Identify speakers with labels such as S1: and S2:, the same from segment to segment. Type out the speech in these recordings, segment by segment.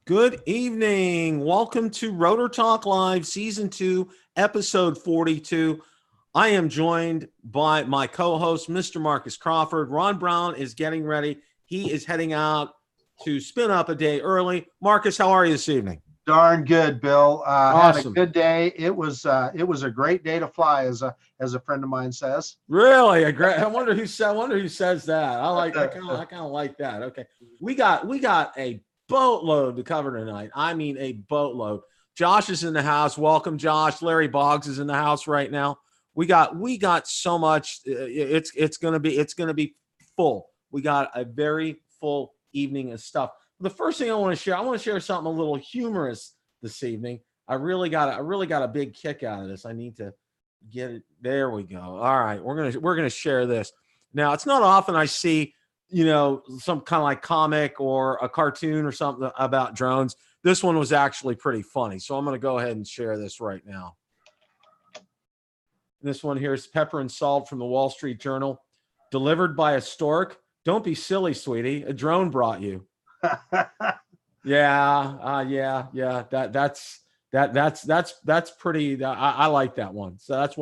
S1: Good evening. Welcome to Rotor Talk Live, Season 2, Episode 42. I am joined by my co-host, Mr. Marcus Crawford. Ron Brown is getting ready. He is heading out to spin up a day early. Marcus, how are you this evening?
S2: Darn good, Bill. Had a
S1: Awesome.
S2: good day. It was a great day to fly, as a friend of mine says.
S1: Really? A great. I wonder who says that. I kind of like that. Okay. We got a boatload to cover tonight. I mean a boatload. Josh is in the house. Welcome, Josh. Larry Boggs is in the house right now. We got so much. It's gonna be full. We got a very full evening of stuff. The first thing I want to share something a little humorous this evening. I really got a big kick out of this. I need to get it. There we go. All right, we're gonna share this. Now, it's not often I see some kind of like comic or a cartoon or something about drones. This one was actually pretty funny, so I'm gonna go ahead and share this right now. This one here is Pepper and Salt from the Wall Street Journal, delivered by a stork. Don't be silly, sweetie. A drone brought you. Yeah. That's pretty. I like that one. So that's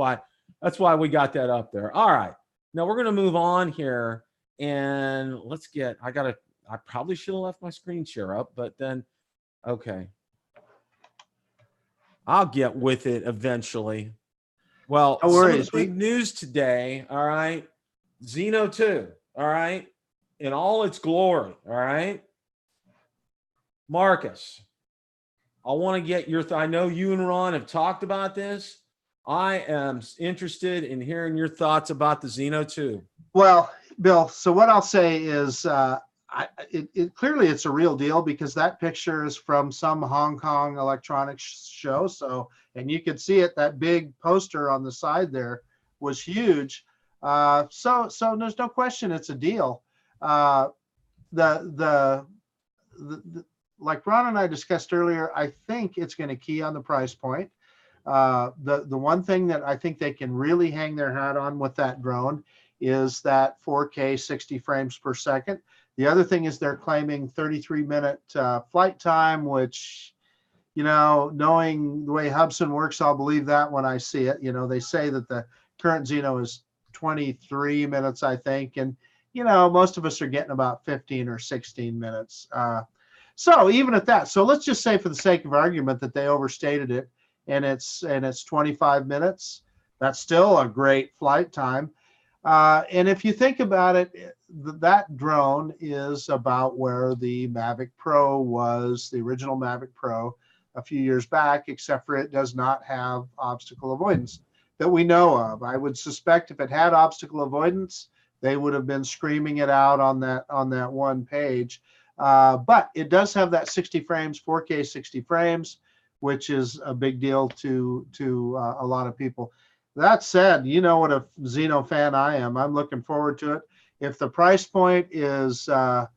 S1: why we got that up there. All right. Now we're gonna move on here, and let's get. I probably should have left my screen share up, but then, okay, I'll get with it eventually. Well,
S2: No
S1: some of
S2: worries.
S1: the big news today. All right, Zino 2. All right, in all its glory. All right. Marcus, I want to get your I know you and Ron have talked about this. I am interested in hearing your thoughts about the Zino 2.
S2: Well, Bill. So what I'll say is, clearly it's a real deal because that picture is from some Hong Kong electronics show. So, and you could see it. That big poster on the side there was huge. So there's no question it's a deal. The like Ron and I discussed earlier, I think it's going to key on the price point. The one thing that I think they can really hang their hat on with that drone is that 4K 60 frames per second. The other thing is they're claiming 33-minute flight time, which, knowing the way Hubsan works, I'll believe that when I see it. They say that the current Zino is 23 minutes, I think, and most of us are getting about 15 or 16 minutes. So even at that, so let's just say for the sake of argument that they overstated it and it's 25 minutes. That's still a great flight time. And if you think about it, that drone is about where the Mavic Pro was, the original Mavic Pro, a few years back, except for it does not have obstacle avoidance that we know of. I would suspect if it had obstacle avoidance, they would have been screaming it out on that one page. But it does have that 60 frames, 4K 60 frames, which is a big deal to a lot of people. That said, you know what a Zino fan I am. I'm looking forward to it. If the price point is, at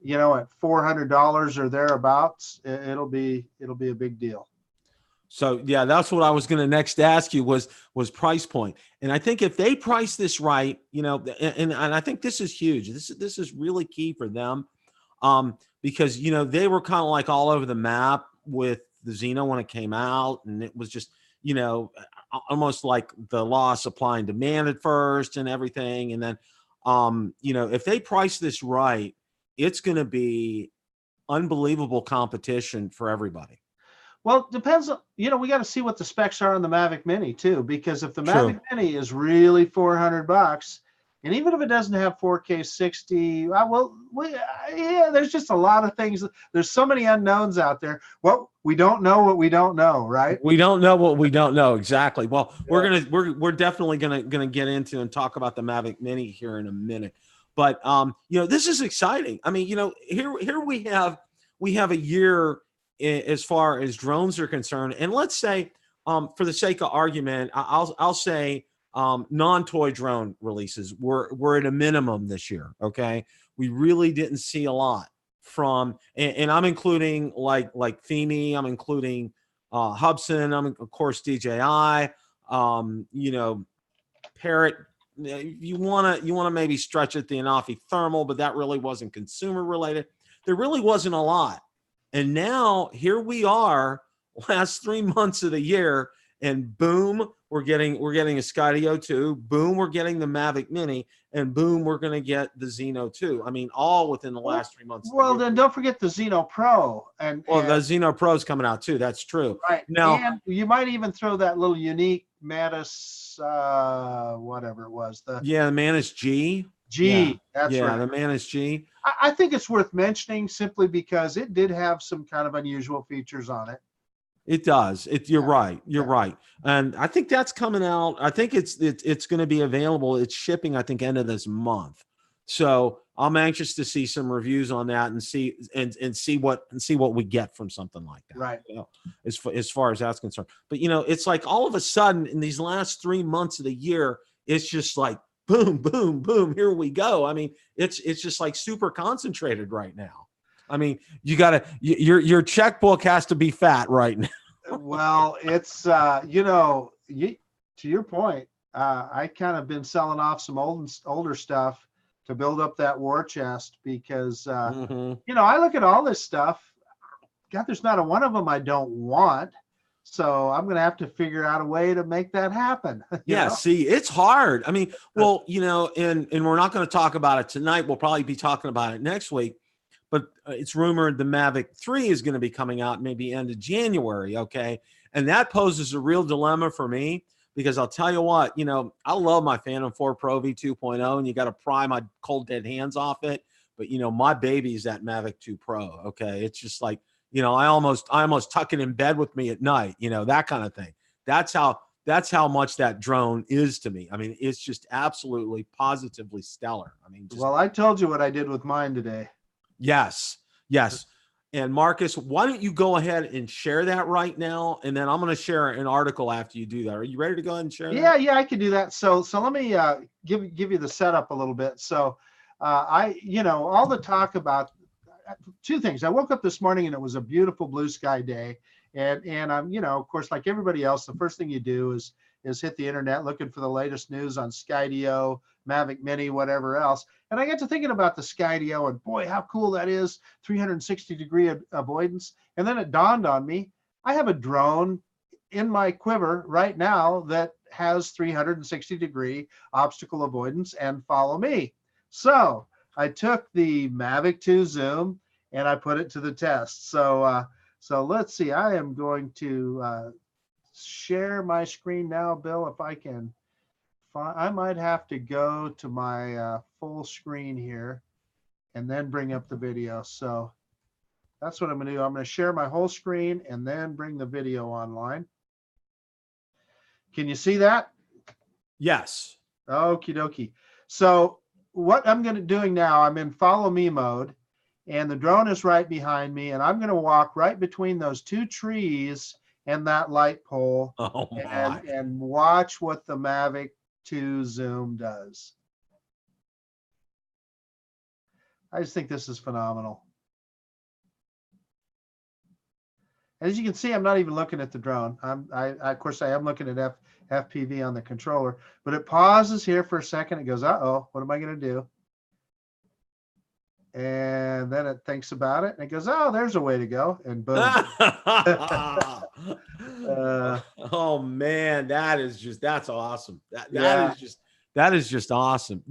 S2: $400 or thereabouts, it'll be a big deal.
S1: So yeah, that's what I was going to next ask you was price point. And I think if they price this right, and I think this is huge. This is really key for them. Because they were kind of like all over the map with the Zino when it came out, and it was just almost like the law of supply and demand at first and everything, and then if they price this right, it's going to be unbelievable competition for everybody.
S2: Well, it depends. We got to see what the specs are on the Mavic Mini too, because if the
S1: True.
S2: Mavic Mini is really $400. And even if it doesn't have 4K 60, there's just a lot of things. There's so many unknowns out there. Well, we don't know what we don't know, right?
S1: We don't know what we don't know. Exactly. Well, yeah. we're definitely gonna get into and talk about the Mavic Mini here in a minute. But this is exciting. I mean, here we have a year as far as drones are concerned, and let's say, for the sake of argument, I'll say. Non-toy drone releases were at a minimum this year. Okay, we really didn't see a lot from, and I'm including like Theme, I'm including Hubsan, I'm of course DJI, Parrot. You want to maybe stretch it the Anafi Thermal, but that really wasn't consumer related. There really wasn't a lot And now here we are, last 3 months of the year, and boom, we're getting a Skydio 2. Boom, we're getting the Mavic Mini, and boom, we're going to get the Zino 2. I mean, all within the last 3 months.
S2: Well, then don't forget the Zino Pro.
S1: The Zino Pro is coming out too. That's true.
S2: Right.
S1: Now,
S2: and you might even throw that little unique Mantis, whatever it was. The
S1: Mantis G.
S2: That's right.
S1: The Mantis G.
S2: I think it's worth mentioning simply because it did have some kind of unusual features on it.
S1: It does. You're right. You're right. And I think that's coming out. I think it's going to be available. It's shipping, I think, end of this month. So I'm anxious to see some reviews on that and see what we get from something like that.
S2: Right.
S1: You know, as far as that's concerned. But it's like all of a sudden in these last 3 months of the year, it's just like boom, boom, boom. Here we go. I mean, it's just like super concentrated right now. I mean, your checkbook has to be fat right now.
S2: Well, it's to your point, I kind of been selling off some older stuff to build up that war chest because I look at all this stuff. God, there's not a one of them I don't want. So I'm going to have to figure out a way to make that happen.
S1: See, it's hard. I mean, well, and we're not going to talk about it tonight. We'll probably be talking about it next week. But it's rumored the Mavic 3 is going to be coming out maybe end of January, okay? And that poses a real dilemma for me because I'll tell you what, I love my Phantom 4 Pro V2.0, and you got to pry my cold dead hands off it. But, my baby's that Mavic 2 Pro, okay? It's just like, I almost tuck it in bed with me at night, that kind of thing. That's how much that drone is to me. I mean, it's just absolutely, positively stellar. I mean,
S2: well, I told you what I did with mine today.
S1: Yes. And Marcus, why don't you go ahead and share that right now? And then I'm going to share an article after you do that. Are you ready to go ahead and share that?
S2: Yeah, I can do that. So let me give you the setup a little bit. So all the talk about two things. I woke up this morning and it was a beautiful blue sky day. And I'm, of course, like everybody else, the first thing you do is hit the internet looking for the latest news on Skydio, Mavic Mini, whatever else. And I got to thinking about the Skydio and boy, how cool that is, 360-degree avoidance. And then it dawned on me, I have a drone in my quiver right now that has 360-degree obstacle avoidance and follow me. So I took the Mavic 2 zoom and I put it to the test. So let's see, I am going to share my screen now, Bill, if I can. I might have to go to my full screen here and then bring up the video. So that's what I'm going to do. I'm going to share my whole screen and then bring the video online. Can you see that?
S1: Yes.
S2: Okie dokie. So what I'm going to doing now, I'm in follow me mode and the drone is right behind me and I'm going to walk right between those two trees and that light pole and watch what the Mavic 2 zoom does. I just think this is phenomenal. As you can see, I'm not even looking at the drone. Of course, I am looking at FPV on the controller, but it pauses here for a second. It goes, uh-oh, what am I going to do? And then it thinks about it and it goes, oh, there's a way to go. And boom.
S1: Oh man, that's awesome. That is just awesome.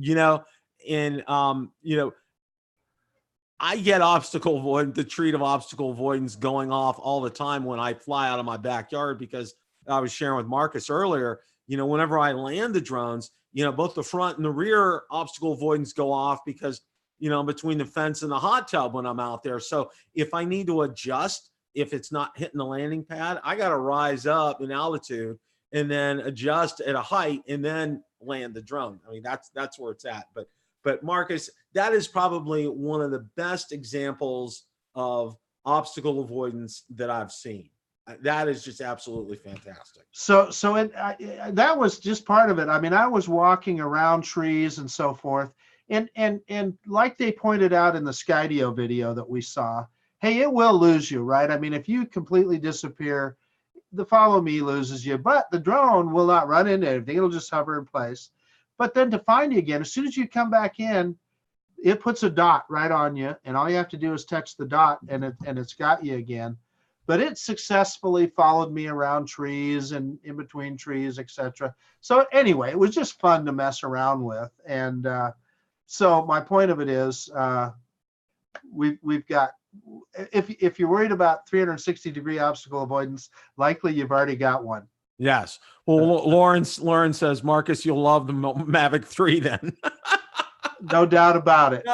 S1: I get obstacle avoidance, the treat of obstacle avoidance going off all the time when I fly out of my backyard because I was sharing with Marcus earlier, whenever I land the drones, both the front and the rear obstacle avoidance go off because between the fence and the hot tub when I'm out there. So if I need to adjust, if it's not hitting the landing pad, I got to rise up in altitude and then adjust at a height and then land the drone. I mean, that's where it's at. But Marcus, that is probably one of the best examples of obstacle avoidance that I've seen. That is just absolutely fantastic.
S2: So that was just part of it. I mean, I was walking around trees and so forth. And like they pointed out in the Skydio video that we saw, hey, it will lose you, right? I mean, if you completely disappear, the follow me loses you, but the drone will not run into anything. It'll just hover in place. But then to find you again, as soon as you come back in, it puts a dot right on you, and all you have to do is touch the dot, and it's got you again. But it successfully followed me around trees and in between trees, etc. So anyway, it was just fun to mess around with. And so my point of it is, we've got, if you're worried about 360-degree obstacle avoidance, likely you've already got one.
S1: Yes. Well, Lauren says, Marcus, you'll love the Mavic 3 then.
S2: No doubt about it.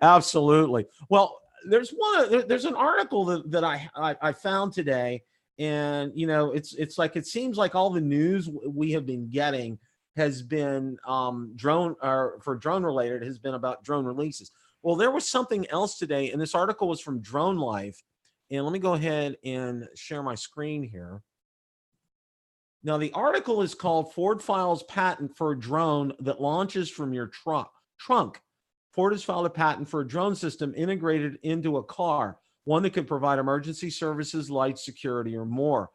S1: Absolutely. Well, there's an article that I found today, and it's like, it seems like all the news we have been getting has been drone related, has been about drone releases. Well, there was something else today, and this article was from Drone Life. And let me go ahead and share my screen here. Now, the article is called Ford Files Patent for a Drone That Launches from Your Trunk. Ford has filed a patent for a drone system integrated into a car, one that could provide emergency services, light, security, or more.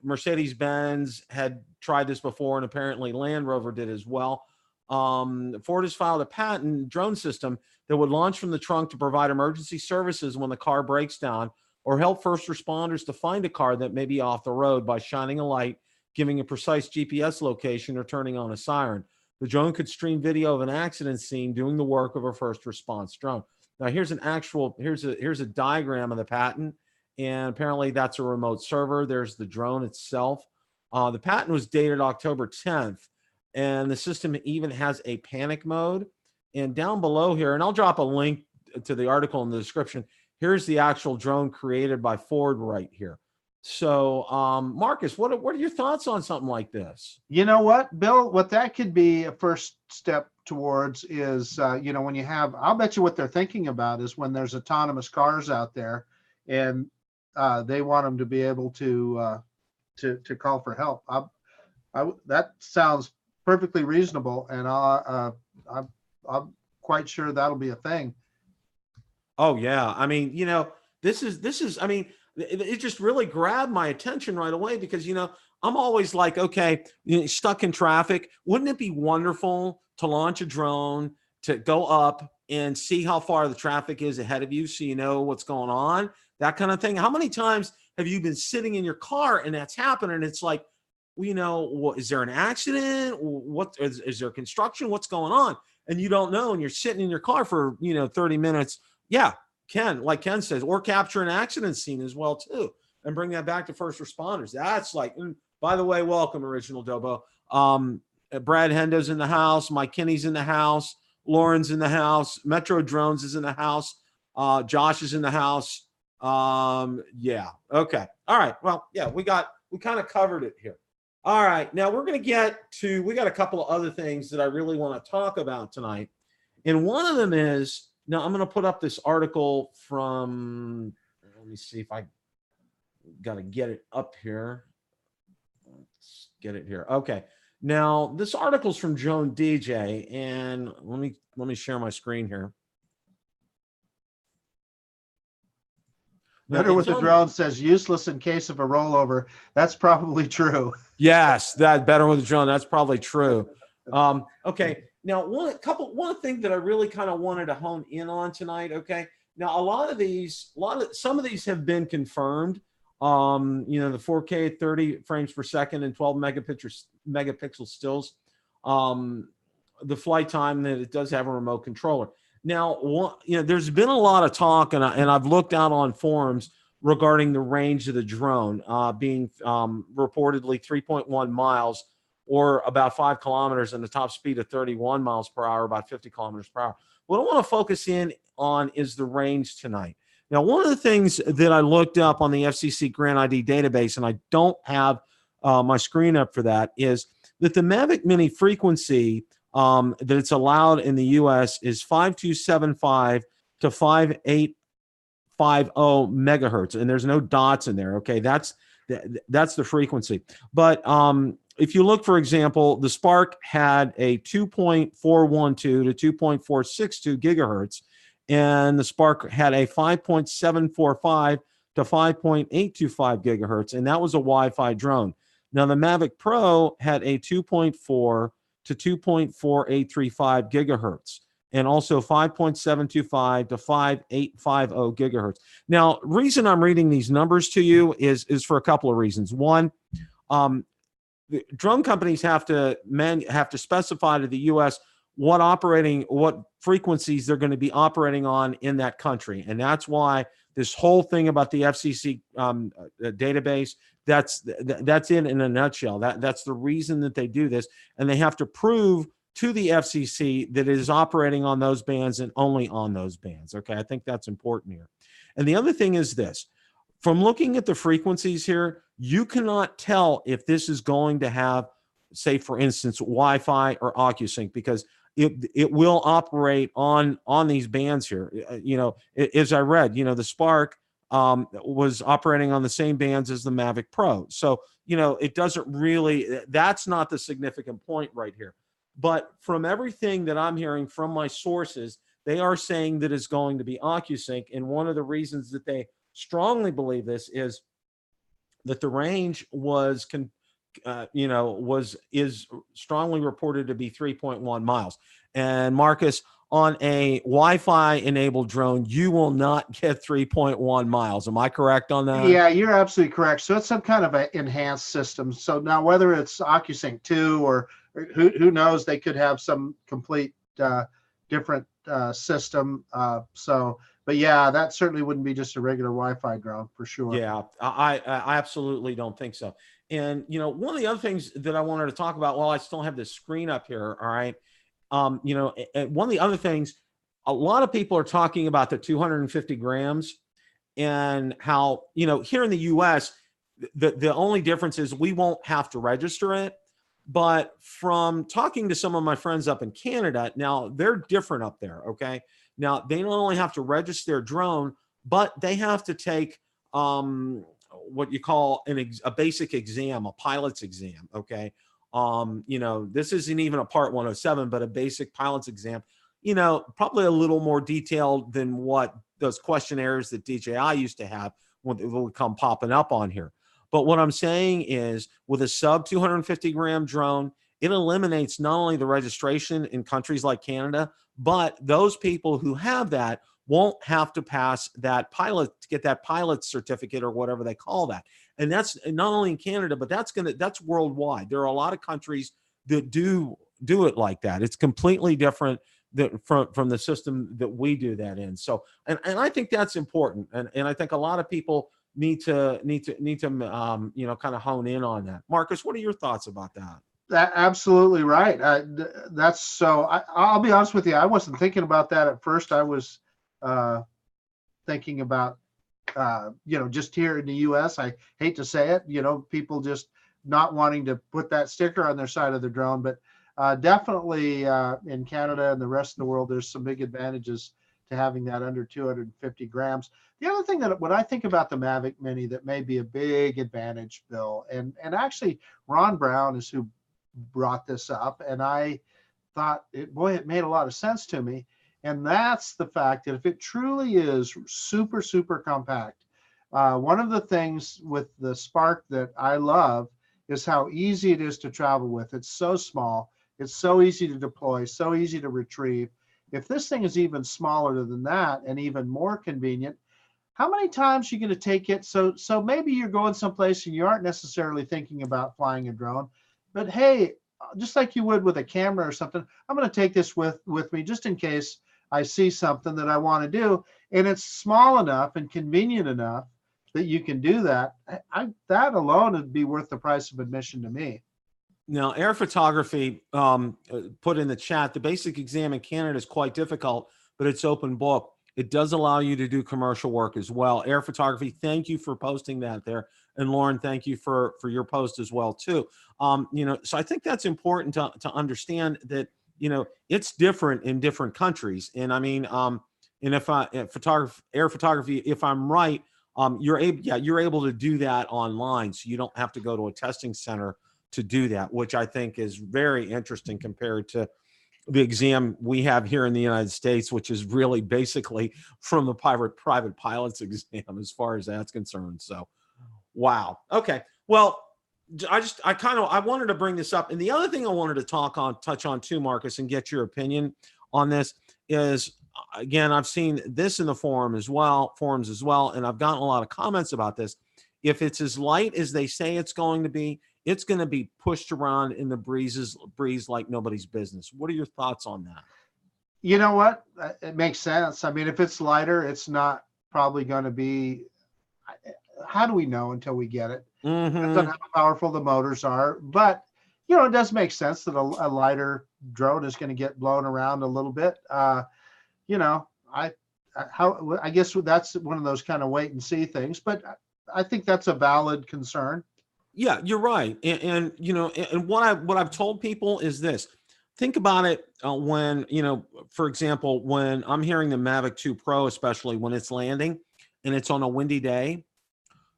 S1: Mercedes-Benz had tried this before, and apparently Land Rover did as well. Ford has filed a patent drone system that would launch from the trunk to provide emergency services when the car breaks down, or help first responders to find a car that may be off the road by shining a light, giving a precise GPS location, or turning on a siren. The drone could stream video of an accident scene doing the work of a first response drone. Now, here's a diagram of the patent, and apparently that's a remote server. There's the drone itself. The patent was dated October 10th, and the system even has a panic mode. And down below here, and I'll drop a link to the article in the description, here's the actual drone created by Ford right here. So, Marcus, what are your thoughts on something like this?
S2: You know what, Bill, what that could be a first step towards is, when you have, I'll bet you what they're thinking about is when there's autonomous cars out there, and they want them to be able to call for help. That sounds perfectly reasonable, and I'm quite sure that'll be a thing.
S1: Oh yeah, I mean, this is. I mean, it just really grabbed my attention right away because I'm always like, okay, stuck in traffic. Wouldn't it be wonderful to launch a drone to go up and see how far the traffic is ahead of you, so you know what's going on, that kind of thing? How many times have you been sitting in your car and that's happening? It's like, what is there an accident? What is there construction? What's going on? And you don't know, and you're sitting in your car for 30 minutes. Yeah, like Ken says, or capture an accident scene as well too, and bring that back to first responders. That's like, by the way, welcome Original Dobo. Brad Hendo's in the house, Mike Kinney's in the house, Lauren's in the house, Metro Drones is in the house, Josh is in the house. Yeah, okay, all right. Well, yeah, we kind of covered it here. All right, now we're going to get to, we got a couple of other things that I really want to talk about tonight. And one of them is, now I'm going to put up this article from, let me see if I got to get it up here. Let's get it here. Okay. Now this article's from Joan DJ, and let me share my screen here.
S2: Better with the drone says useless in case of a rollover. That's probably true.
S1: Yes, that Better with the Drone. That's probably true. Okay. Now, one thing that I really kind of wanted to hone in on tonight. Okay. Now, some of these have been confirmed. The 4K at 30 frames per second and 12 megapixel stills. The flight time that it does have a remote controller. Now, there's been a lot of talk, and I've looked out on forums regarding the range of the drone being reportedly 3.1 miles or about 5 kilometers and the top speed of 31 miles per hour, about 50 kilometers per hour. What I want to focus in on is the range tonight. Now, one of the things that I looked up on the FCC Grant ID database, and I don't have my screen up for that, is that the Mavic Mini frequency that it's allowed in the U.S. is 5275 to 5850 megahertz, and there's no dots in there. Okay, that's the frequency. But if you look, for example, the Spark had a 2.412 to 2.462 gigahertz, and the Spark had a 5.745 to 5.825 gigahertz, and that was a Wi-Fi drone. Now, the Mavic Pro had a 2.4 to 2.4835 gigahertz, and also 5.725 to 5.850 gigahertz. Now, reason I'm reading these numbers to you is for a couple of reasons. One, the drone companies have to specify to the U.S. what frequencies they're going to be operating on in that country, and that's why this whole thing about the FCC database, that's it in a nutshell. That's the reason that they do this, and they have to prove to the FCC that it is operating on those bands and only on those bands. Okay, I think that's important here. And the other thing is this: from looking at the frequencies here, you cannot tell if this is going to have, say, for instance, Wi-Fi or OcuSync, because it will operate on these bands here. As I read, the Spark was operating on the same bands as the Mavic Pro. So, it doesn't really, that's not the significant point right here. But from everything that I'm hearing from my sources, they are saying that it's going to be OcuSync. And one of the reasons that they strongly believe this is that the range is strongly reported to be 3.1 miles. And Marcus, on a Wi-Fi enabled drone, you will not get 3.1 miles. Am I correct on that?
S2: Yeah, you're absolutely correct. So it's some kind of an enhanced system. So now whether it's OcuSync 2 or who knows, they could have some complete different system. But yeah, that certainly wouldn't be just a regular Wi-Fi drone for sure.
S1: Yeah, I absolutely don't think so. And, one of the other things that I wanted to talk about while I still have this screen up here, all right, one of the other things, a lot of people are talking about the 250 grams and how, here in the US, the only difference is we won't have to register it. But from talking to some of my friends up in Canada, now they're different up there, okay? Now, they not only have to register their drone, but they have to take what you call a basic exam, a pilot's exam, okay? This isn't even a Part 107, but a basic pilot's exam, probably a little more detailed than what those questionnaires that DJI used to have when it would come popping up on here. But what I'm saying is, with a sub 250 gram drone, it eliminates not only the registration in countries like Canada, but those people who have that won't have to pass that pilot to get that pilot certificate or whatever they call that. And that's not only in Canada, but that's worldwide. There are a lot of countries that do it like that. It's completely different from the system that we do that in. So, and I think that's important. And I think a lot of people need to kind of hone in on that. Marcus, what are your thoughts about that?
S2: Absolutely right. That's so. I'll be honest with you. I wasn't thinking about that at first. I was thinking about just here in the U.S. I hate to say it. People just not wanting to put that sticker on their side of the drone, but definitely in Canada and the rest of the world, there's some big advantages to having that under 250 grams. The other thing that when I think about the Mavic Mini that may be a big advantage, Bill, and actually Ron Brown is who brought this up, and I thought it made a lot of sense to me. And that's the fact that if it truly is super, super compact, one of the things with the Spark that I love is how easy it is to travel with. It's so small. It's so easy to deploy, so easy to retrieve. If this thing is even smaller than that and even more convenient, how many times are you going to take it? So maybe you're going someplace and you aren't necessarily thinking about flying a drone, but hey, just like you would with a camera or something, I'm going to take this with me just in case I see something that I want to do. And it's small enough and convenient enough that you can do that. That alone would be worth the price of admission to me.
S1: Now, air photography put in the chat, the basic exam in Canada is quite difficult, but it's open book. It does allow you to do commercial work as well. Air photography, thank you for posting that there. And Lauren, thank you for your post as well, too. So I think that's important to understand that, it's different in different countries. And I mean, and if air photography, if I'm right, you're able to do that online. So you don't have to go to a testing center to do that, which I think is very interesting compared to the exam we have here in the United States, which is really basically from the private pilot's exam as far as that's concerned. So, wow. Okay. Well, I wanted to bring this up. And the other thing I wanted to touch on too, Marcus, and get your opinion on this is, again, I've seen this in the forums as well, and I've gotten a lot of comments about this. If it's as light as they say it's going to be pushed around in the breeze like nobody's business. What are your thoughts on that?
S2: You know what? It makes sense. I mean, if it's lighter, it's not probably going to be. How do we know until we get it? Depends on how powerful the motors are. But, you know, it does make sense that a lighter drone is going to get blown around a little bit. You know, I guess that's one of those kind of wait and see things. But I think that's a valid concern.
S1: Yeah, you're right. And you know, and what I've told people is this. Think about it when, you know, for example, when I'm hearing the Mavic 2 Pro, especially when it's landing and it's on a windy day,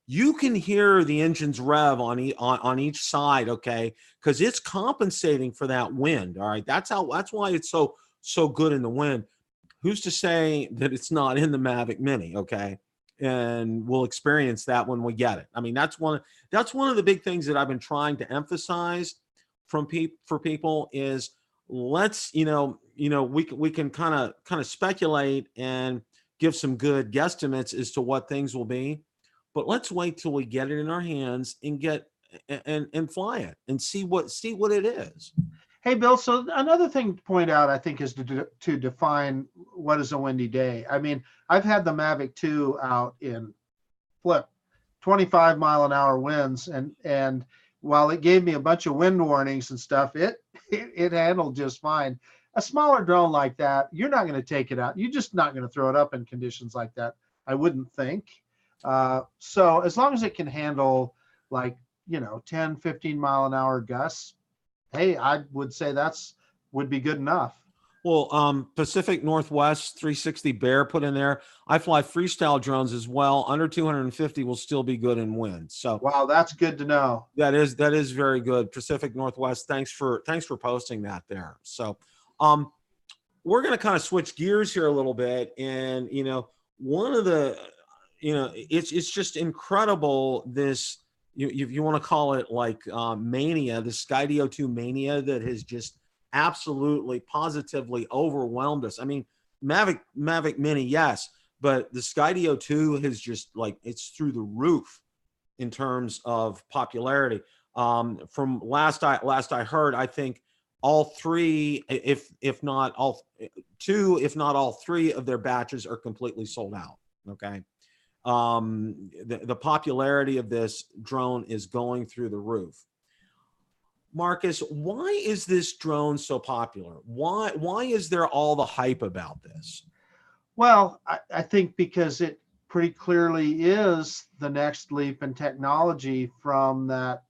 S1: you can hear the engines rev on each side, okay? Because it's compensating for that wind, all right? That's why it's so good in the wind. Who's to say that it's not in the Mavic Mini, okay? And we'll experience that when we get it. I mean, that's one of the big things that I've been trying to emphasize for people is, let's, we can kind of speculate and give some good guesstimates as to what things will be, but let's wait till we get it in our hands and and fly it and see what it is.
S2: Hey, Bill, so another thing to point out, I think, is to define what is a windy day. I mean, I've had the Mavic 2 out in 25-mile-an-hour winds, and while it gave me a bunch of wind warnings and stuff, it handled just fine. A smaller drone like that, you're not going to take it out. You're just not going to throw it up in conditions like that, I wouldn't think. So as long as it can handle, like, 10, 15-mile-an-hour gusts, hey, I would say would be good enough.
S1: Well, Pacific Northwest 360 Bear put in there. I fly freestyle drones as well. Under 250 will still be good in wind. So
S2: wow, that's good to know.
S1: That is very good. Pacific Northwest. Thanks for posting that there. So, we're going to kind of switch gears here a little bit, and one of the, it's just incredible, this. You want to call it like mania, the Skydio 2 mania that has just absolutely, positively overwhelmed us. I mean, Mavic Mini, yes, but the Skydio 2 has just, like, it's through the roof in terms of popularity. From last I heard, I think all three, if not all two, if not all three of their batches are completely sold out. Okay. The popularity of this drone is going through the roof. Marcus, why is this drone so popular? Why is there all the hype about this?
S2: Well, I think because it pretty clearly is the next leap in technology from that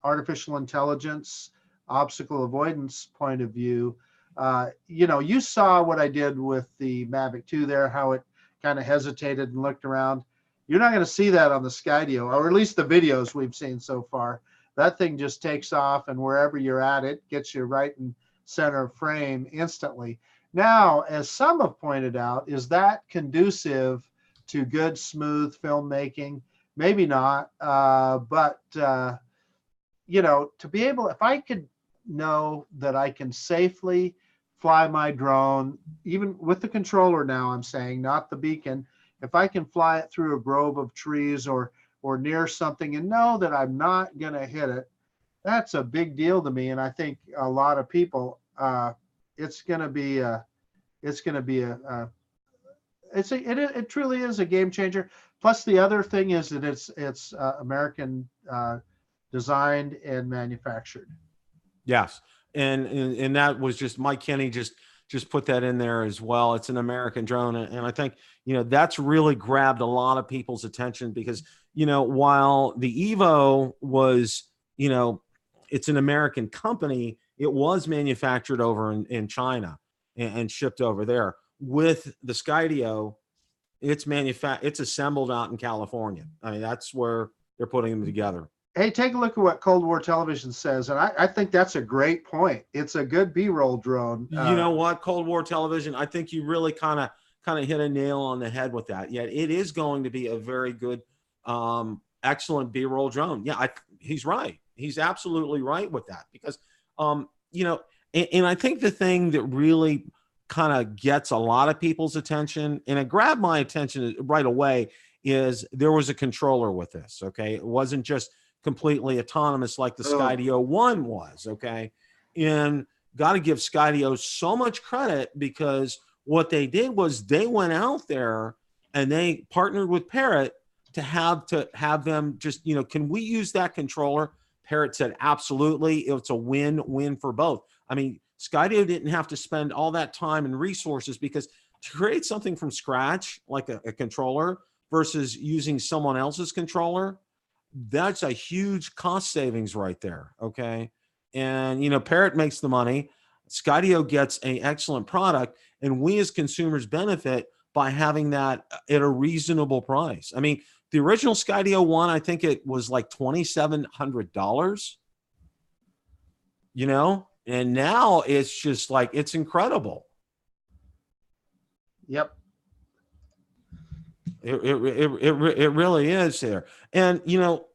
S2: artificial intelligence, obstacle avoidance point of view. You saw what I did with the Mavic 2 there, how it kind of hesitated and looked around. You're not going to see that on the Skydio, or at least the videos we've seen so far. That thing just takes off, and wherever you're at, it gets you right in center of frame instantly. Now, as some have pointed out, is that conducive to good, smooth filmmaking? Maybe not, but to be able, if I could know that I can safely fly my drone, even with the controller now, I'm saying, not the beacon, if I can fly it through a grove of trees or near something and know that I'm not going to hit it, that's a big deal to me. And I think a lot of people, it truly is a game changer. Plus, the other thing is that it's American designed and manufactured.
S1: Yes. And that was just Mike Kenny just put that in there as well. It's an American drone. And I think, that's really grabbed a lot of people's attention because, while the Evo was, it's an American company, it was manufactured over in China and shipped over there. With the Skydio, it's assembled out in California. I mean, that's where they're putting them together.
S2: Hey, take a look at what Cold War Television says, and I think that's a great point. It's a good B-roll drone.
S1: You know what, Cold War Television, I think you really kind of hit a nail on the head with that. Yet it is going to be a very good excellent B-roll drone. Yeah, he's right. He's absolutely right with that because, you know, and I think the thing that really kind of gets a lot of people's attention, and it grabbed my attention right away, is there was a controller with this. Okay, it wasn't just completely autonomous like the Skydio 1 was. Okay, and got to give Skydio so much credit because what they did was they went out there and they partnered with Parrot to have them just, you know, can we use that controller? Parrot said absolutely. It's a win-win for both. I mean, Skydio didn't have to spend all that time and resources because to create something from scratch like a controller versus using someone else's controller, that's a huge cost savings right there. Okay, and you know, Parrot makes the money, Skydio gets an excellent product, and we as consumers benefit by having that at a reasonable price. I mean, the original Skydio 1, I think it was like $2,700, you know, and now it's just like, it's incredible.
S2: Yep.
S1: It really is there. And, you know,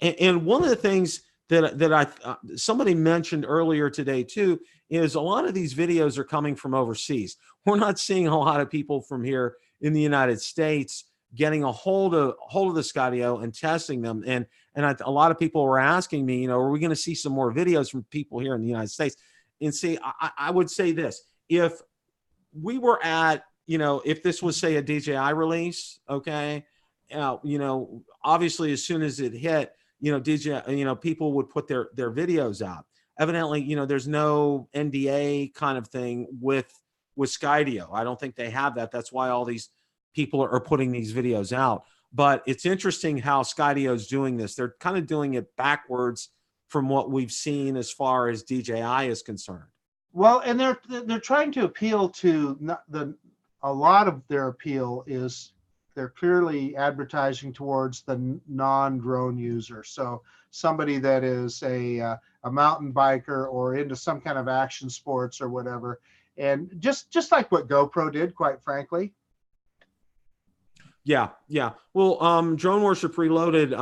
S1: and one of the things that somebody mentioned earlier today too, is a lot of these videos are coming from overseas. We're not seeing a lot of people from here in the United States getting a hold of the Skydio and testing them. And a lot of people were asking me, you know, are we going to see some more videos from people here in the United States? And see, I would say this: if we were at, you know, if this was say a DJI release, okay, you know, obviously as soon as it hit, you know, DJI, you know, people would put their videos out. Evidently, you know, there's no NDA kind of thing with Skydio. I don't think they have that. That's why all these people are putting these videos out. But it's interesting how Skydio is doing this. They're kind of doing it backwards from what we've seen as far as DJI is concerned.
S2: Well, and they're trying to appeal to a lot of their appeal is they're clearly advertising towards the non-drone user. So somebody that is a mountain biker or into some kind of action sports or whatever. And just like what GoPro did, quite frankly.
S1: Yeah. Well, Drone Worship Reloaded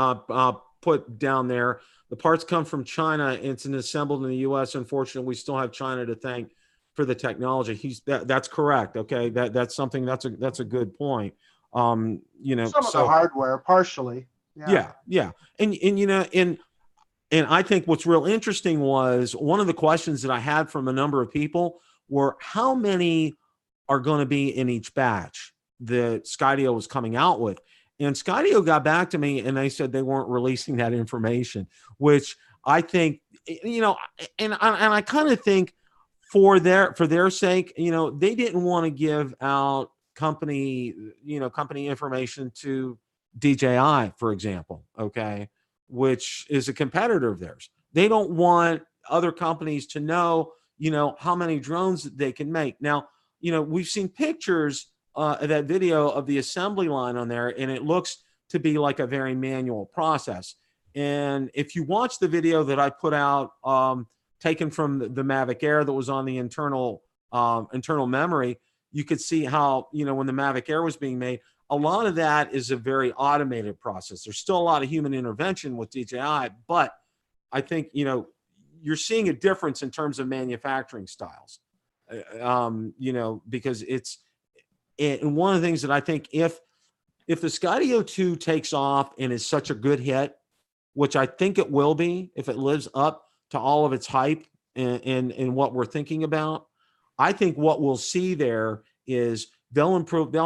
S1: put down there, the parts come from China. It's assembled in the U.S. Unfortunately, we still have China to thank for the technology. That's correct. Okay, that's something that's a good point. You know,
S2: some of the hardware partially.
S1: Yeah. And you know, and I think what's real interesting was one of the questions that I had from a number of people were how many are going to be in each batch that Skydio was coming out with. And Skydio got back to me and they said they weren't releasing that information, which I think, you know, and I kind of think for their sake, you know, they didn't want to give out company information to DJI, for example, okay, which is a competitor of theirs. They don't want other companies to know, you know, how many drones they can make. Now, you know, we've seen pictures that video of the assembly line on there, and it looks to be like a very manual process. And if you watch the video that I put out, taken from the Mavic Air that was on the internal memory, you could see how, you know, when the Mavic Air was being made, a lot of that is a very automated process. There's still a lot of human intervention with DJI, but I think, you know, you're seeing a difference in terms of manufacturing styles, you know, because and one of the things that I think if the Skydio 2 takes off and is such a good hit, which I think it will be, if it lives up to all of its hype and what we're thinking about, I think what we'll see there is they'll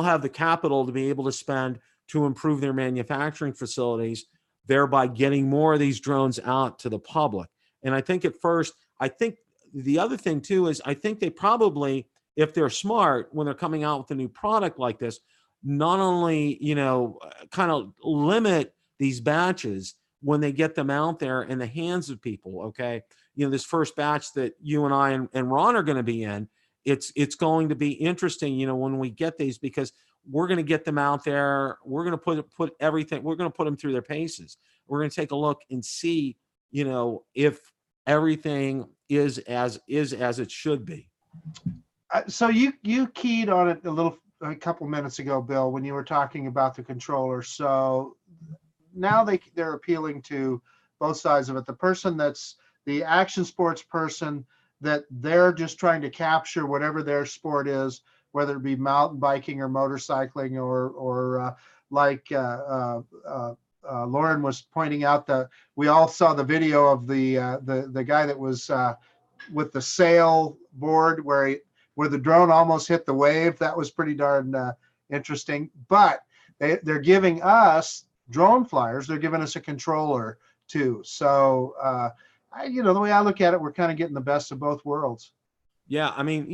S1: have the capital to be able to spend to improve their manufacturing facilities, thereby getting more of these drones out to the public. And I think at first, I think the other thing too is I think they probably, if they're smart, when they're coming out with a new product like this, not only, you know, kind of limit these batches when they get them out there in the hands of people. Okay, you know, this first batch that you and I and Ron are going to be in, it's going to be interesting, you know, when we get these, because we're going to get them out there. We're going to put everything. We're going to put them through their paces. We're going to take a look and see, you know, if everything is as it should be.
S2: So you keyed on it a couple minutes ago, Bill, when you were talking about the controller. So now they're appealing to both sides of it. The person that's the action sports person, that they're just trying to capture whatever their sport is, whether it be mountain biking or motorcycling, or like Lauren was pointing out, that we all saw the video of the guy that was with the sail board where the drone almost hit the wave. That was pretty darn interesting. But they're giving us drone flyers. They're giving us a controller too. So the way I look at it, we're kind of getting the best of both worlds.
S1: Yeah, I mean,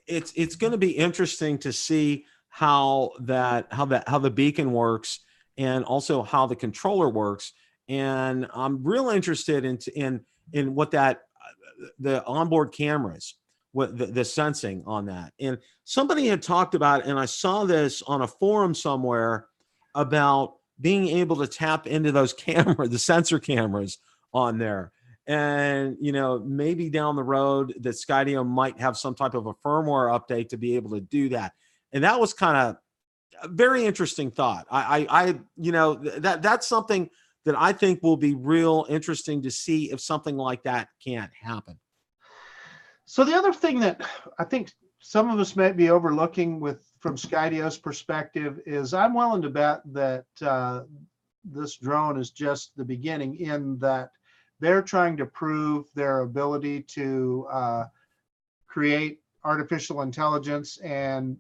S1: it's going to be interesting to see how the beacon works, and also how the controller works. And I'm real interested in what the onboard cameras, what the sensing on that. And somebody had talked about, and I saw this on a forum somewhere, about being able to tap into those the sensor cameras on there. And, maybe down the road that Skydio might have some type of a firmware update to be able to do that. And that was kind of a very interesting thought. That's something that I think will be real interesting to see if something like that can't happen.
S2: So the other thing that I think some of us might be overlooking from Skydio's perspective is, I'm willing to bet that this drone is just the beginning, in that they're trying to prove their ability to create artificial intelligence. And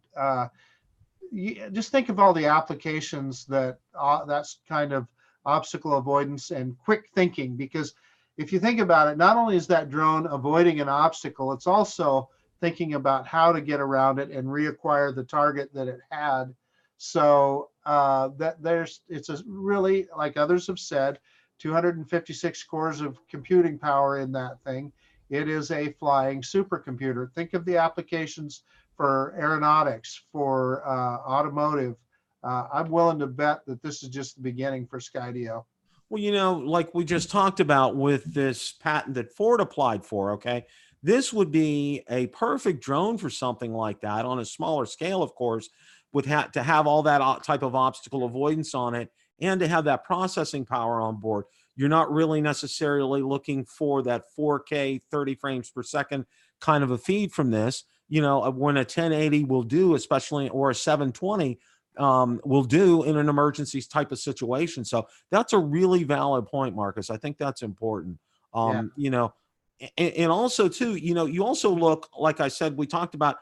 S2: just think of all the applications that's kind of obstacle avoidance and quick thinking. Because if you think about it, not only is that drone avoiding an obstacle, it's also thinking about how to get around it and reacquire the target that it had. So it's a really, like others have said, 256 cores of computing power in that thing. It is a flying supercomputer. Think of the applications for aeronautics, for automotive. I'm willing to bet that this is just the beginning for Skydio.
S1: Well, like we just talked about with this patent that Ford applied for, okay, this would be a perfect drone for something like that, on a smaller scale, of course, to have all that type of obstacle avoidance on it, and to have that processing power on board. You're not really necessarily looking for that 4K 30 frames per second kind of a feed from this. When a 1080 will do, especially, or a 720 will do in an emergency type of situation. So that's a really valid point, Marcus. I think that's important. And also too, you also look, like I said, we talked about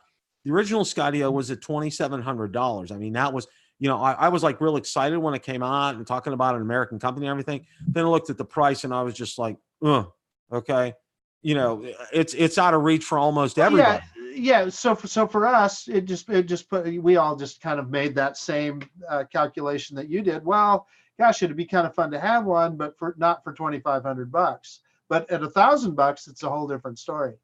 S1: the original Skydio was at $2,700. I mean, that was, I was like real excited when it came out and talking about an American company and everything. Then I looked at the price and I was just like, okay. It's out of reach for almost everybody.
S2: Yeah. So for us, we all just kind of made that same calculation that you did. Well, gosh, it'd be kind of fun to have one, but not for $2,500. But at $1,000, it's a whole different story.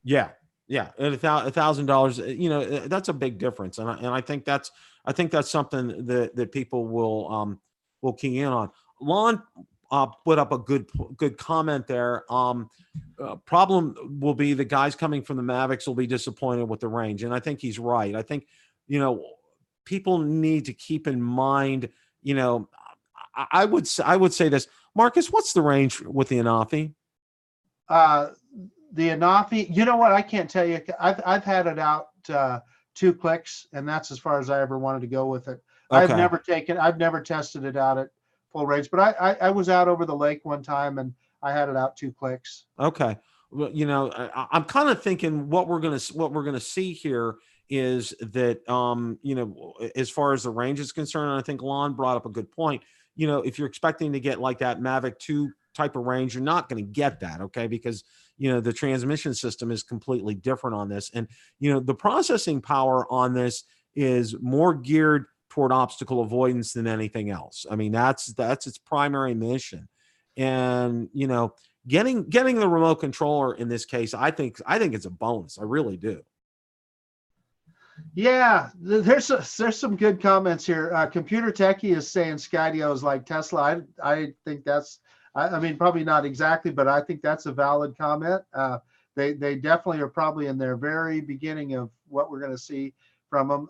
S1: Yeah. At $1,000, that's a big difference, and I think that's something that people will key in on. Lon put up a good comment there. Problem will be the guys coming from the Mavics will be disappointed with the range, and I think he's right. I think people need to keep in mind. I would say this, Marcus. What's the range with the Anafi?
S2: The Anafi, you know what? I can't tell you. I've had it out 2 clicks, and that's as far as I ever wanted to go with it. Okay. I've never tested it out at full range, but I was out over the lake one time and I had it out 2 clicks.
S1: Okay. Well, I'm kind of thinking what we're gonna see here is that as far as the range is concerned, and I think Lon brought up a good point. If you're expecting to get like that Mavic 2 type of range, you're not going to get that, okay? Because the transmission system is completely different on this, and the processing power on this is more geared toward obstacle avoidance than anything else. I mean, that's its primary mission. And getting the remote controller in this case, I think it's a bonus. I really do.
S2: Yeah, there's some good comments here. Computer Techie is saying Skydio is like Tesla. I think that's, I mean, probably not exactly, but I think that's a valid comment. They definitely are probably in their very beginning of what we're going to see from them.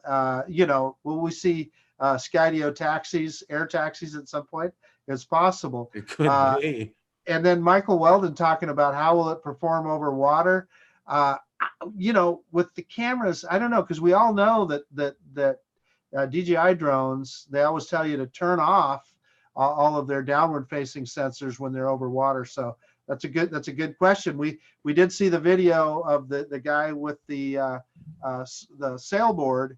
S2: Will we see Skydio taxis, air taxis at some point? it's possible.
S1: It could be.
S2: And then Michael Weldon talking about how will it perform over water. You know, with the cameras, I don't know, because we all know that DJI drones, they always tell you to turn off all of their downward facing sensors when they're over water. So that's a good question. We did see the video of the guy with the sailboard.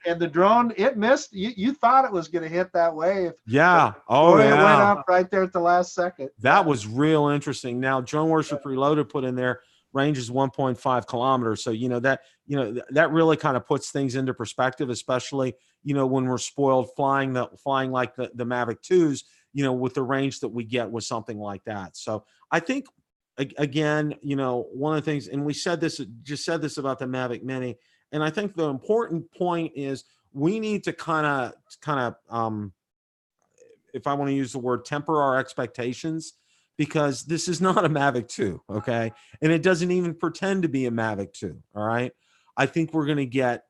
S2: And the drone, it missed. You thought it was going to hit that wave.
S1: Yeah.
S2: Oh, yeah. It went up right there at the last second.
S1: That was real interesting. Now, Drone Worship Reloaded put in there range is 1.5 kilometers. So, that really kind of puts things into perspective, especially, when we're spoiled flying like the Mavic 2s, with the range that we get with something like that. So I think, again, one of the things, and we said this about the Mavic Mini, and I think the important point is we need to kind of, if I want to use the word, temper our expectations, because this is not a Mavic 2, okay? And it doesn't even pretend to be a Mavic 2, all right? I think we're going to get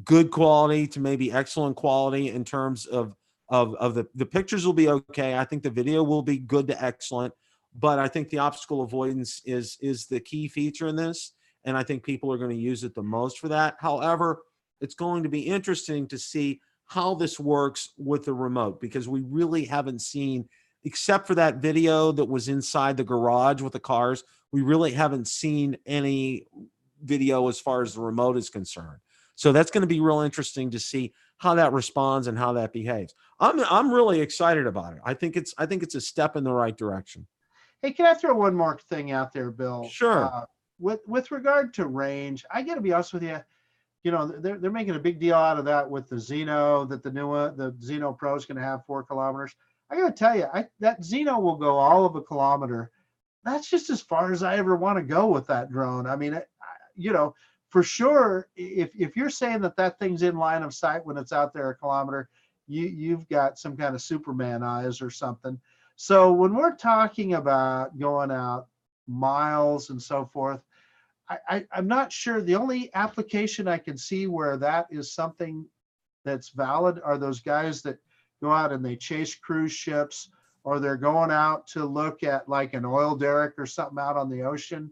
S1: good quality to maybe excellent quality in terms of the pictures will be okay. I think the video will be good to excellent, but I think the obstacle avoidance is the key feature in this. And I think people are going to use it the most for that. However, it's going to be interesting to see how this works with the remote, because we really haven't seen, except for that video that was inside the garage with the cars, we really haven't seen any video as far as the remote is concerned. So that's going to be real interesting to see how that responds and how that behaves. I'm really excited about it. I think it's a step in the right direction.
S2: Hey, can I throw one more thing out there, Bill?
S1: Sure.
S2: With regard to range, I got to be honest with you. They're making a big deal out of that with the Zino, that the Zino Pro is going to have 4 kilometers. I got to tell you, that Zino will go all of a kilometer. That's just as far as I ever want to go with that drone. I mean, for sure, if you're saying that thing's in line of sight when it's out there a kilometer, you've got some kind of Superman eyes or something. So when we're talking about going out miles and so forth, I'm not sure. The only application I can see where that is something that's valid are those guys that go out and they chase cruise ships, or they're going out to look at like an oil derrick or something out on the ocean.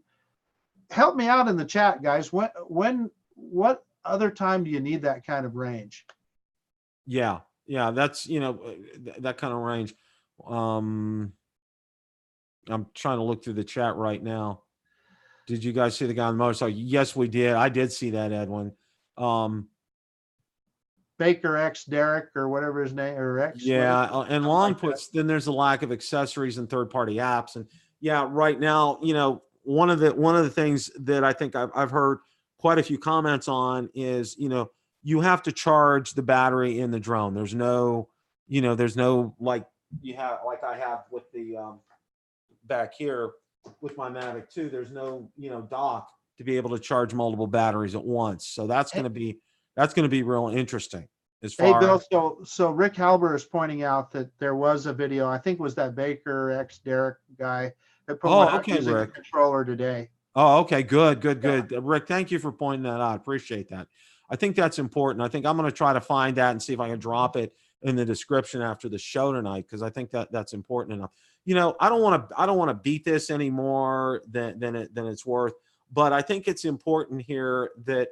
S2: Help me out in the chat, guys. What other time do you need that kind of range?
S1: Yeah, that's that kind of range. I'm trying to look through the chat right now. Did you guys see the guy on the motorcycle? Yes, we did. I did see that, Edwin.
S2: Baker X Derek or whatever his name, or X.
S1: Yeah, and Long puts, then there's a lack of accessories and third-party apps. And yeah, right now, one of the things that I think I've heard quite a few comments on is, you have to charge the battery in the drone. There's no, like I have with the back here with my Mavic 2, there's no, dock to be able to charge multiple batteries at once. So that's going to be real interesting. As far
S2: Hey, Bill, so Rick Halber is pointing out that there was a video, I think it was that Baker X Derek guy that put one out using a controller today.
S1: Oh, okay, good. Rick, thank you for pointing that out. Appreciate that. I think that's important. I think I'm going to try to find that and see if I can drop it in the description after the show tonight, because I think that's important enough. I don't want to beat this any more than it's worth, but I think it's important here that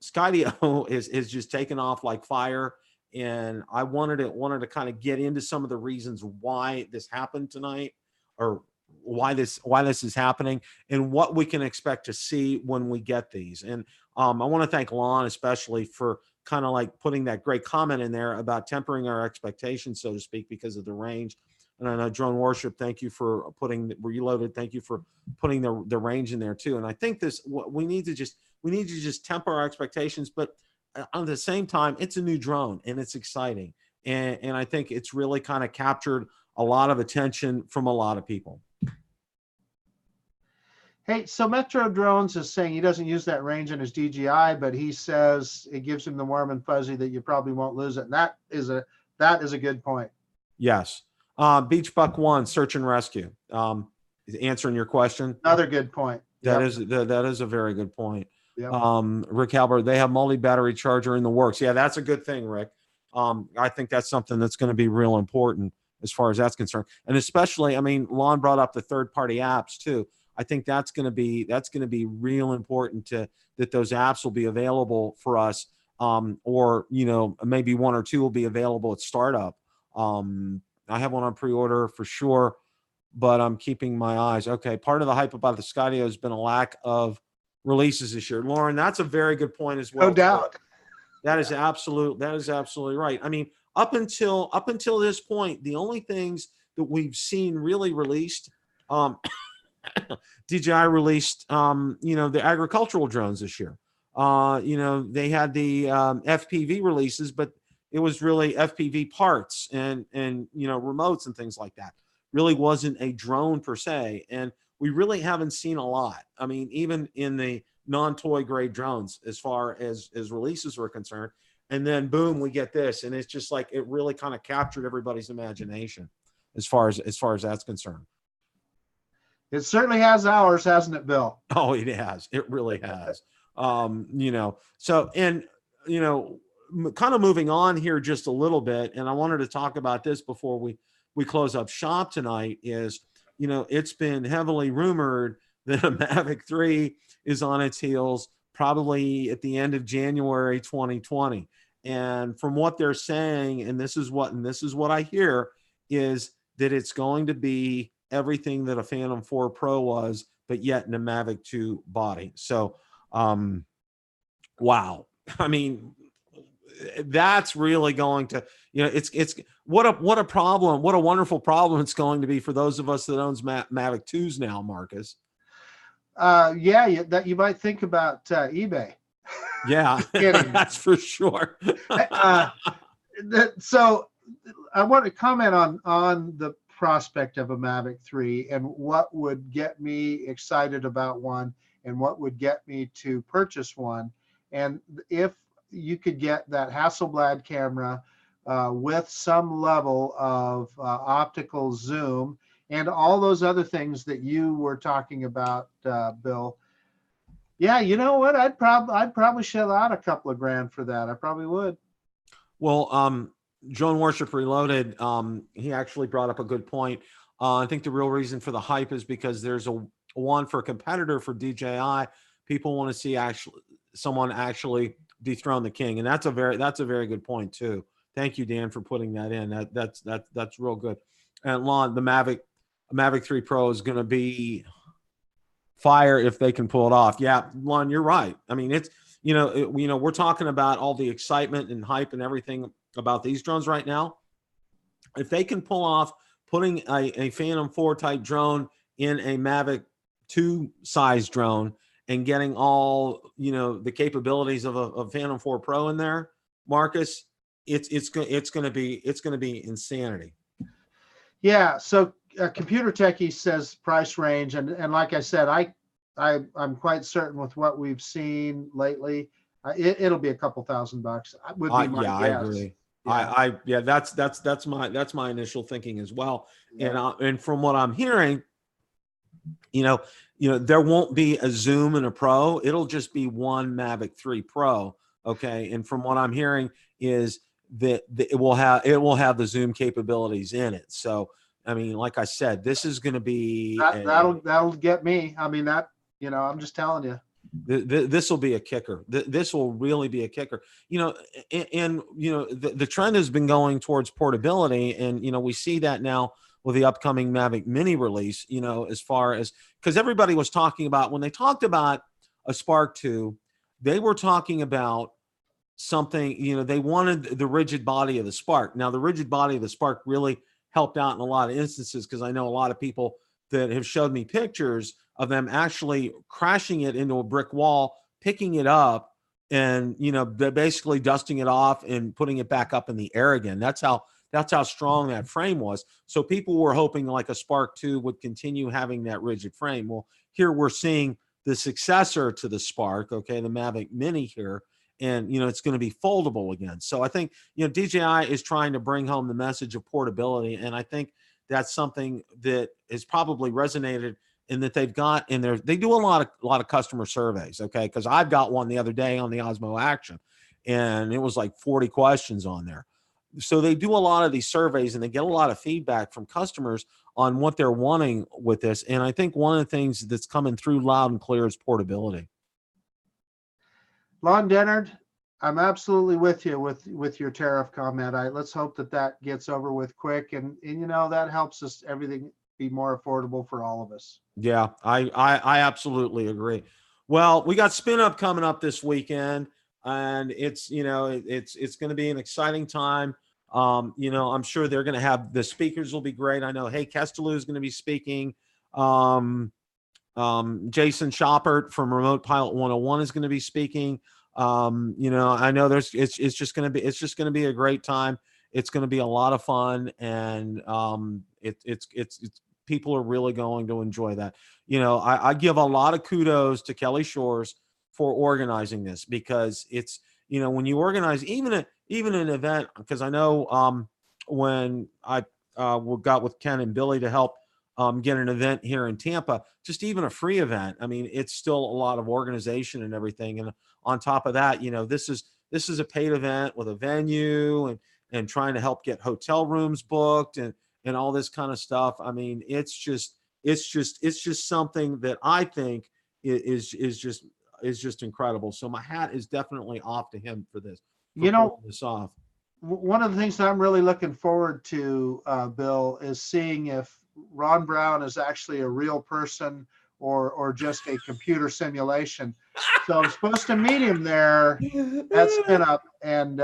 S1: Skydio is just taken off like fire, and I wanted to kind of get into some of the reasons why this happened tonight, or why this is happening, and what we can expect to see when we get these. And I want to thank Lon especially for kind of like putting that great comment in there about tempering our expectations, so to speak, because of the range. And I know Drone Worship, thank you for putting Reloaded. Thank you for putting the range in there too. And I think we need to just temper our expectations, but at the same time, it's a new drone and it's exciting. And I think it's really kind of captured a lot of attention from a lot of people.
S2: Hey, so Metro Drones is saying he doesn't use that range in his DJI, but he says it gives him the warm and fuzzy that you probably won't lose it. And that is a good point.
S1: Yes. Beach Buck 1, search and rescue. Is answering your question.
S2: Another good point.
S1: That is a very good point.
S2: Yep.
S1: Rick Halbert, they have multi-battery charger in the works. Yeah, that's a good thing, Rick. I think that's something that's going to be real important as far as that's concerned. And especially, I mean, Lon brought up the third-party apps too. I think that's going to be real important that those apps will be available for us, or maybe one or two will be available at startup. I have one on pre-order for sure, but I'm keeping my eyes. Okay, part of the hype about the Skydio has been a lack of releases this year. Lauren, that's a very good point as well.
S2: No doubt.
S1: That is absolutely right. I mean, up until this point, the only things that we've seen really released, DJI released, the agricultural drones this year. They had the FPV releases, but it was really FPV parts and remotes and things like that. Really wasn't a drone per se, and we really haven't seen a lot. I mean, even in the non-toy grade drones, as far as releases were concerned, and then boom, we get this, and it's just like it really kind of captured everybody's imagination as far as that's concerned.
S2: It certainly has ours, hasn't it, Bill?
S1: Oh, it has. It really has. So, and kind of moving on here just a little bit, and I wanted to talk about this before we close up shop tonight. Is it's been heavily rumored that a Mavic 3 is on its heels probably at the end of January 2020. And from what they're saying, and this is what I hear, is that it's going to be everything that a Phantom 4 Pro was, but yet in a Mavic 2 body. So, wow. I mean, that's really going to, it's what a problem, what a wonderful problem it's going to be for those of us that owns Mavic 2s now, Marcus.
S2: That you might think about eBay.
S1: Yeah, that's for sure.
S2: So I want to comment on the prospect of a Mavic 3 and what would get me excited about one and what would get me to purchase one. And if you could get that Hasselblad camera with some level of optical zoom and all those other things that you were talking about, Bill. Yeah, you know what? I'd probably shell out a couple of grand for that. I probably would.
S1: Well, Drone Worship Reloaded, he actually brought up a good point. I think the real reason for the hype is because there's a one for a competitor for DJI. People want to see someone actually dethrone the king, and that's a very good point too. Thank you, Dan, for putting that in. That's real good. And Lon, the Mavic 3 Pro is going to be fire if they can pull it off. Yeah, Lon, you're right. I mean, it's we're talking about all the excitement and hype and everything about these drones right now. If they can pull off putting a Phantom 4 type drone in a Mavic 2 size drone and getting all the capabilities of a Phantom 4 Pro in there, Marcus, it's going to be insanity.
S2: Yeah. So Computer Techie says price range, and like I said, I'm quite certain with what we've seen lately, it'll be a couple $1,000. Would be my guess.
S1: I agree. Yeah. That's my initial thinking as well. Yeah. And from what I'm hearing, there won't be a zoom and a Pro. It'll just be one Mavic 3 Pro. Okay. And from what I'm hearing is that it will have the zoom capabilities in it. So, I mean, like I said, this is going to be that'll get me. I mean, I'm just telling you. This will be a kicker. This will really be a kicker. The trend has been going towards portability, and we see that now with the upcoming Mavic Mini release. As far as, because everybody was talking about, when they talked about a Spark 2, they were talking about something. They wanted the rigid body of the Spark. Now, the rigid body of the Spark really helped out in a lot of instances, because I know a lot of people that have showed me pictures of them actually crashing it into a brick wall, picking it up, and basically dusting it off and putting it back up in the air again. That's how strong that frame was. So people were hoping like a Spark 2 would continue having that rigid frame. Well, here we're seeing the successor to the Spark, okay, the Mavic Mini here, and it's going to be foldable again. So I think DJI is trying to bring home the message of portability, and I think that's something that has probably resonated, in that they've got in there. They do a lot of customer surveys, okay? Because I've got one the other day on the Osmo Action, and it was like 40 questions on there. so they do a lot of these surveys and they get a lot of feedback from customers on what they're wanting with this. And I think one of the things that's coming through loud and clear is portability.
S2: Lon Dennard, I'm absolutely with you with your tariff comment. Let's hope that gets over with quick, and that helps us everything be more affordable for all of us.
S1: Yeah, I absolutely agree. Well, we got Spin Up coming up this weekend, and it's going to be an exciting time. I'm sure they're going to have, the speakers will be great. I know, hey, Kestelou is going to be speaking. Jason Shoppert from Remote Pilot 101 is going to be speaking. I know it's just going to be a great time. It's going to be a lot of fun, and it's people are really going to enjoy that. I give a lot of kudos to Kelly Shores for organizing this, because it's, when you organize even an event, because I know when I got with Ken and Billy to help get an event here in Tampa, just even a free event, I mean, it's still a lot of organization and everything. And on top of that, this is a paid event with a venue and trying to help get hotel rooms booked and all this kind of stuff. I mean, it's just something that I think is just incredible. So my hat is definitely off to him for this. This off.
S2: One of the things that I'm really looking forward to, Bill, is seeing if Ron Brown is actually a real person or just a computer simulation. So I'm supposed to meet him there at Spin Up, and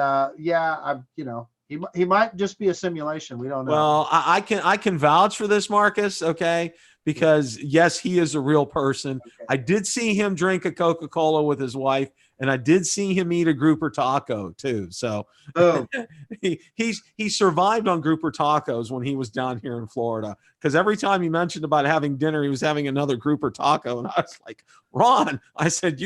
S2: he might just be a simulation. We don't know.
S1: Well, I can vouch for this, Marcus. Okay. Because yes, he is a real person. Okay. I did see him drink a Coca-Cola with his wife, and I did see him eat a grouper taco too. So he survived on grouper tacos when he was down here in Florida. Because every time he mentioned about having dinner, he was having another grouper taco, and I was like, Ron, I said,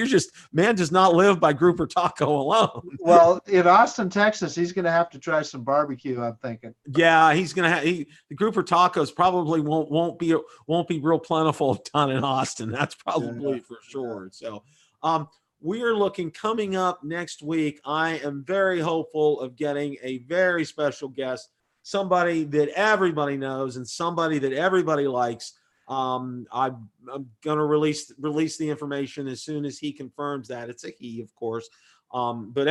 S1: man does not live by grouper taco alone.
S2: Well, in Austin, Texas, he's going to have to try some barbecue, I'm thinking.
S1: Yeah, he's going to have the grouper tacos probably won't be real plentiful down in Austin. That's probably for sure. So, we are looking, coming up next week, I am very hopeful of getting a very special guest, somebody that everybody knows and somebody that everybody likes. I'm going to release the information as soon as he confirms that. It's a he, of course. But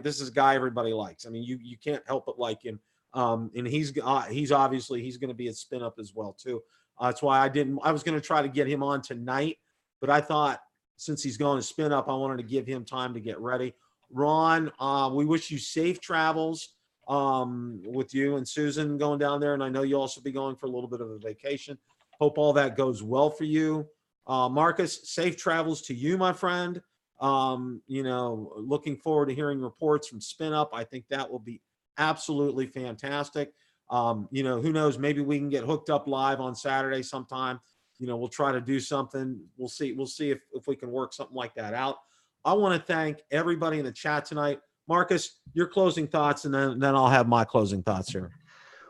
S1: this is a guy everybody likes. I mean, you can't help but like him. And he's obviously, he's going to be at Spin Up as well too. That's why I was going to try to get him on tonight, but I thought since he's going to Spin Up, I wanted to give him time to get ready. Ron, we wish you safe travels with you and Susan going down there. And I know you'll also be going for a little bit of a vacation. Hope all that goes well for you. Marcus, safe travels to you, my friend. Looking forward to hearing reports from Spin Up. I think that will be absolutely fantastic. Who knows, maybe we can get hooked up live on Saturday sometime. We'll try to do something. We'll see if we can work something like that out. I want to thank everybody in the chat tonight. Marcus, your closing thoughts, and then I'll have my closing thoughts here.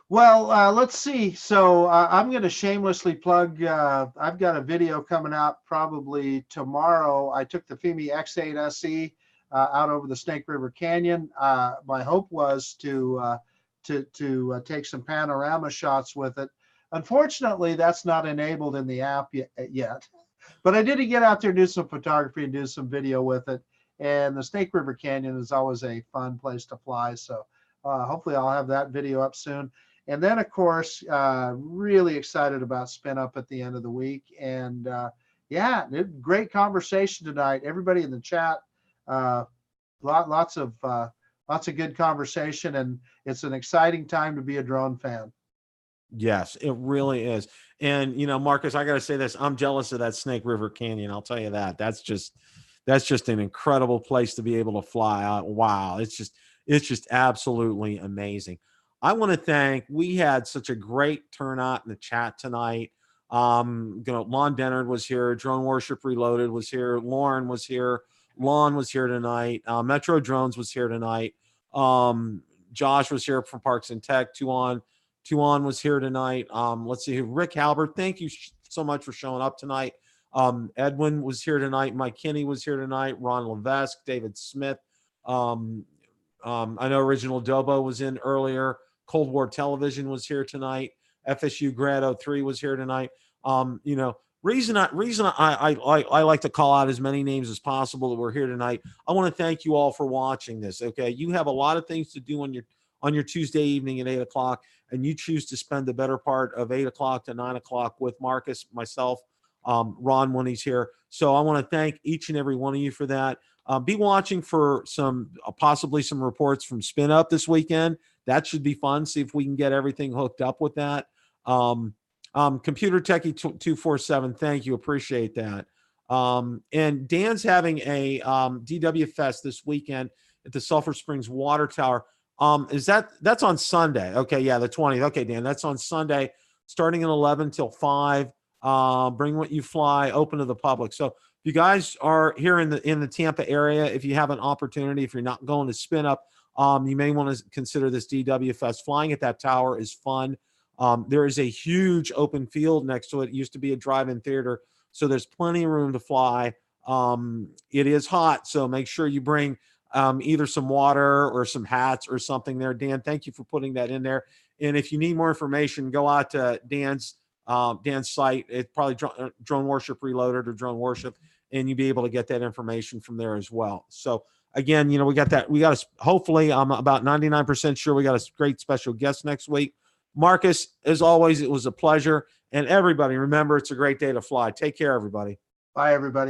S2: Well, let's see. So I'm going to shamelessly plug, I've got a video coming out probably tomorrow. I took the FIMI X8 SE out over the Snake River Canyon. My hope was to take some panorama shots with it. Unfortunately, that's not enabled in the app yet. But I did get out there, do some photography and do some video with it. And the Snake River Canyon is always a fun place to fly. So hopefully I'll have that video up soon. And then, of course, really excited about Spin Up at the end of the week. And great conversation tonight. Everybody in the chat, lots of good conversation, and it's an exciting time to be a drone fan.
S1: Yes, it really is. And Marcus, I got to say this: I'm jealous of that Snake River Canyon. I'll tell you that. That's just an incredible place to be able to fly out. Wow, it's just absolutely amazing. I want to thank. We had such a great turnout in the chat tonight. Lon Dennard was here. Drone Worship Reloaded was here. Lauren was here. Lon was here tonight. Metro Drones was here tonight. Josh was here from Parks and Tech. Tuan was here tonight. Let's see. Rick Halbert, thank you so much for showing up tonight. Edwin was here tonight. Mike Kinney was here tonight. Ron Levesque, David Smith, I know Original Dobo was in earlier. Cold War Television was here tonight. FSU Grad 03 was here tonight. You know, reason I like to call out as many names as possible that were here tonight. I want to thank you all for watching this. Okay, you have a lot of things to do on your Tuesday evening at 8 o'clock, and you choose to spend the better part of 8 o'clock to 9 o'clock with Marcus, myself, Ron when he's here. So I want to thank each and every one of you for that. Be watching for some possibly some reports from Spin Up this weekend. That should be fun. See if we can get everything hooked up with that. Computer Techie 247, thank you, appreciate that. And Dan's having a DW Fest this weekend at the Sulphur Springs Water Tower. That's on Sunday? Okay, yeah, the 20th. Okay, Dan, that's on Sunday, starting at 11 till 5. Bring what you fly, open to the public. So if you guys are here in the Tampa area, if you have an opportunity, if you're not going to Spin Up, you may want to consider this DW Fest. Flying at that tower is fun. There is a huge open field next to it. It used to be a drive-in theater, so there's plenty of room to fly. It is hot, so make sure you bring either some water or some hats or something there. Dan, thank you for putting that in there. And if you need more information, go out to Dan's site. It's probably Drone Worship Reloaded or Drone Worship, and you'll be able to get that information from there as well. So again, you know, we got hopefully, I'm about 99% sure we got a great special guest next week. Marcus, as always, it was a pleasure. And everybody, remember, it's a great day to fly. Take care, everybody.
S2: Bye, everybody.